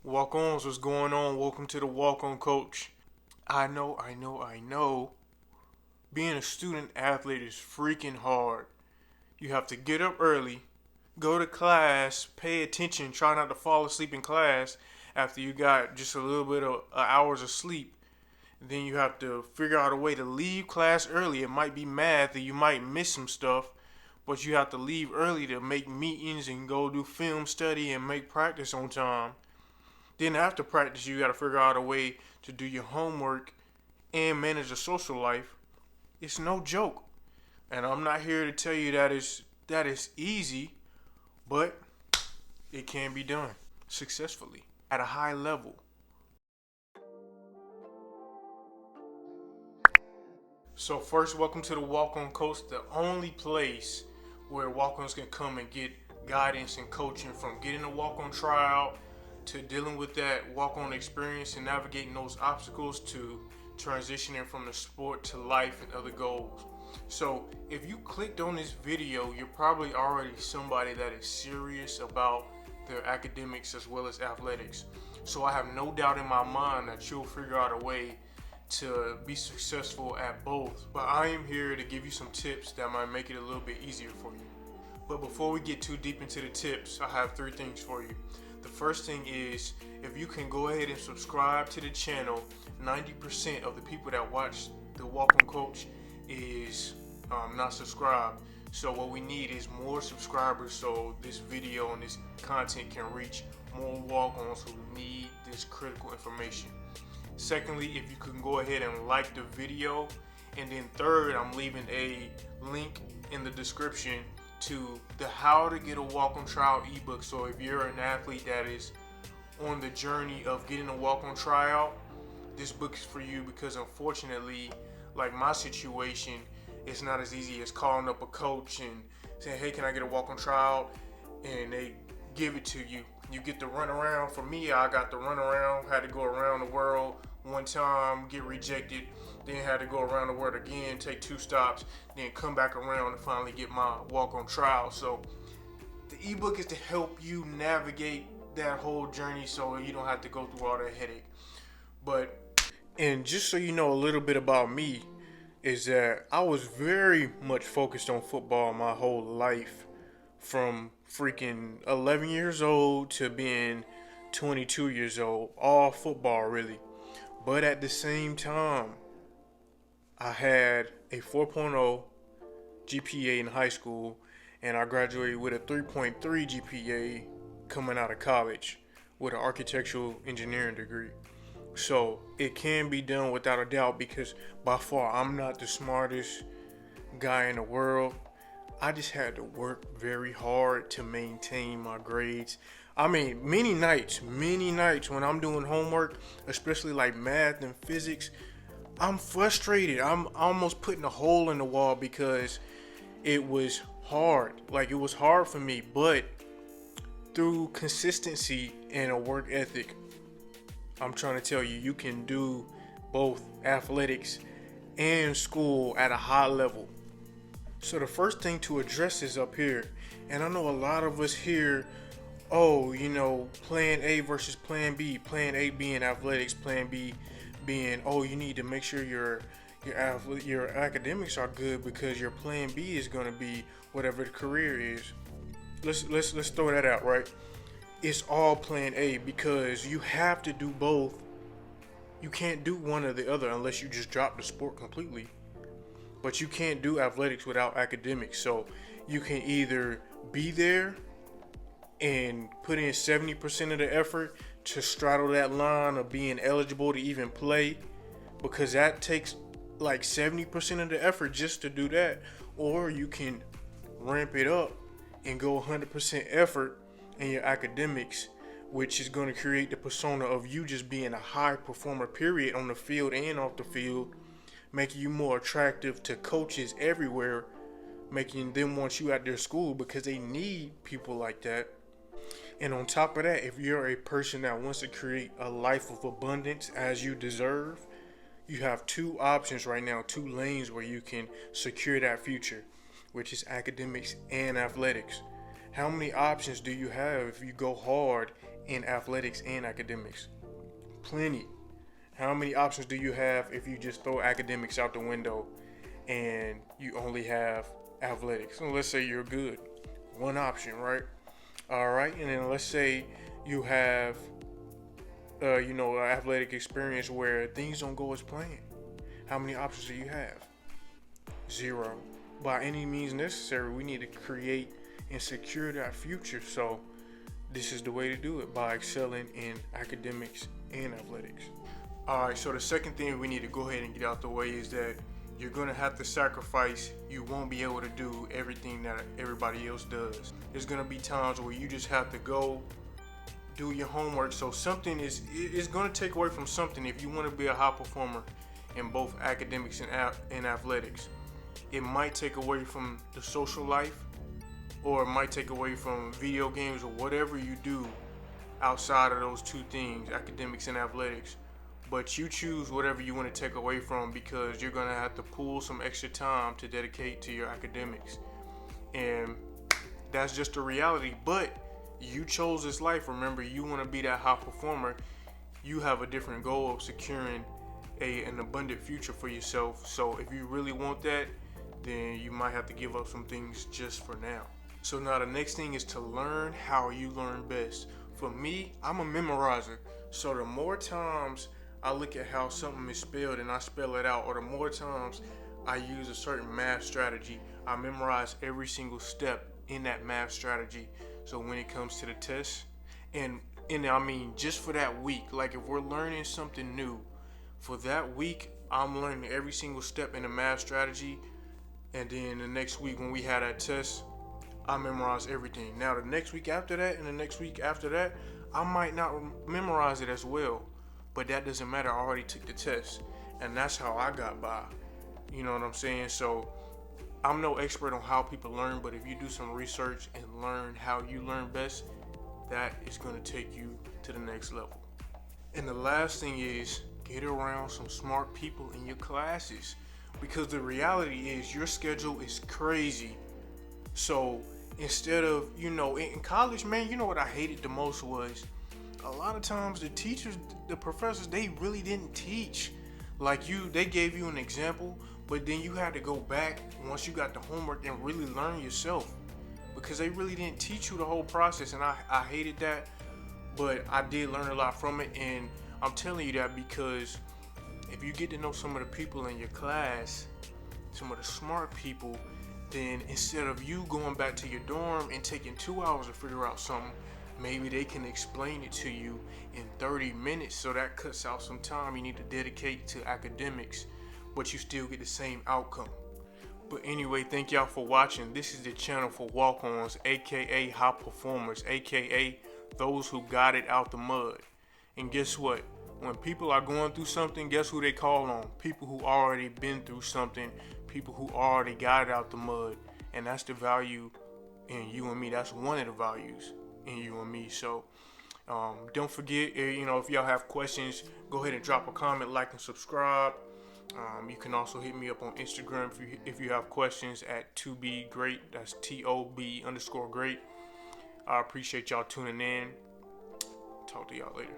Walk-ons, what's going on? Welcome to the Walk-on Coach. I know. Being a student athlete is freaking hard. You have to get up early, go to class, pay attention, try not to fall asleep in class after you got just a little bit of hours of sleep. Then you have to figure out a way to leave class early. It might be math and you might miss some stuff, but you have to leave early to make meetings and go do film study and make practice on time. Then after practice, you got to figure out a way to do your homework and manage a social life. It's no joke. And I'm not here to tell you that is easy, but it can be done successfully at a high level. So first, welcome to the Walk-on Coach, the only place where walk-ons can come and get guidance and coaching from getting a walk-on trial to dealing with that walk-on experience and navigating those obstacles to transitioning from the sport to life and other goals. So if you clicked on this video, you're probably already somebody that is serious about their academics as well as athletics. So I have no doubt in my mind that you'll figure out a way to be successful at both. But I am here to give you some tips that might make it a little bit easier for you. But before we get too deep into the tips, I have 3 things for you. The first thing is, if you can go ahead and subscribe to the channel. 90% of the people that watch the Walk-on Coach is not subscribed. So what we need is more subscribers so this video and this content can reach more walk-ons who need this critical information. Secondly, if you can go ahead and like the video. And then third, I'm leaving a link in the description to the How to Get a Walk-on Trial ebook. So if you're an athlete that is on the journey of getting a walk-on trial, this book is for you, because unfortunately, like my situation, it's not as easy as calling up a coach and saying, hey, can I get a walk-on trial? And they give it to you. You get to run around. For me, I got to run around, had to go around the world one time, get rejected, then had to go around the world again, take 2 stops, then come back around and finally get my walk-on trial. So the ebook is to help you navigate that whole journey so you don't have to go through all that headache. And just so you know a little bit about me, is that I was very much focused on football my whole life, from freaking 11 years old to being 22 years old, all football really. But at the same time, I had a 4.0 GPA in high school, and I graduated with a 3.3 GPA coming out of college with an architectural engineering degree. So it can be done without a doubt, because by far I'm not the smartest guy in the world. I just had to work very hard to maintain my grades. I mean, many nights when I'm doing homework, especially like math and physics, I'm frustrated. I'm almost putting a hole in the wall because it was hard. Like, it was hard for me, but through consistency and a work ethic, I'm trying to tell you, you can do both athletics and school at a high level. So the first thing to address is up here. And I know a lot of us here, plan A versus plan B. Plan A being athletics, plan B being, you need to make sure your academics are good, because your plan B is going to be whatever the career is. Let's throw that out, right? It's all plan A, because you have to do both. You can't do one or the other unless you just drop the sport completely. But you can't do athletics without academics. So you can either be there and put in 70% of the effort to straddle that line of being eligible to even play, because that takes like 70% of the effort just to do that. Or you can ramp it up and go 100% effort in your academics, which is going to create the persona of you just being a high performer, period, on the field and off the field, making you more attractive to coaches everywhere, making them want you at their school because they need people like that. And on top of that, if you're a person that wants to create a life of abundance as you deserve, you have 2 options right now, 2 lanes where you can secure that future, which is academics and athletics. How many options do you have if you go hard in athletics and academics. Plenty. How many options do you have if you just throw academics out the window and you only have athletics? So let's say you're good. One option, right? All right. And then let's say you have, an athletic experience where things don't go as planned. How many options do you have? Zero. By any means necessary, we need to create and secure that future. So this is the way to do it, by excelling in academics and athletics. All right, so the second thing we need to go ahead and get out the way is that you're going to have to sacrifice. You won't be able to do everything that everybody else does. There's going to be times where you just have to go do your homework. So something is going to take away from something if you want to be a high performer in both academics and athletics. It might take away from the social life, or it might take away from video games, or whatever you do outside of those two things, academics and athletics. But you choose whatever you want to take away from, because you're going to have to pull some extra time to dedicate to your academics. And that's just a reality. But you chose this life. Remember, you want to be that high performer. You have a different goal of securing an abundant future for yourself. So if you really want that, then you might have to give up some things just for now. So now the next thing is to learn how you learn best. For me, I'm a memorizer. So the more times I look at how something is spelled and I spell it out, or the more times I use a certain math strategy, I memorize every single step in that math strategy. So when it comes to the test, and I mean just for that week, like if we're learning something new, for that week, I'm learning every single step in the math strategy. And then the next week when we had that test, I memorize everything. Now the next week after that and the next week after that, I might not memorize it as well. But that doesn't matter. I already took the test. And that's how I got by. You know what I'm saying? So I'm no expert on how people learn, but if you do some research and learn how you learn best, that is going to take you to the next level. And the last thing is, get around some smart people in your classes. Because the reality is your schedule is crazy. So instead of, in college, man, what I hated the most was a lot of times the teachers, the professors, they really didn't teach. Like they gave you an example, but then you had to go back once you got the homework and really learn yourself, because they really didn't teach you the whole process. And I hated that, but I did learn a lot from it. And I'm telling you that because if you get to know some of the people in your class, some of the smart people, then instead of you going back to your dorm and taking 2 hours to figure out something, maybe they can explain it to you in 30 minutes. So that cuts out some time you need to dedicate to academics, but you still get the same outcome. But anyway, thank y'all for watching. This is the channel for walk-ons, aka high performers, aka those who got it out the mud. And guess what? When people are going through something, guess who they call on? People who already been through something, people who already got it out the mud. And that's the value in you and me. That's one of the values in you and me. So don't forget, if y'all have questions, go ahead and drop a comment, like, and subscribe. You can also hit me up on Instagram if you have questions at @ToBeGreat. That's TOB_great. I appreciate y'all tuning in. Talk to y'all later.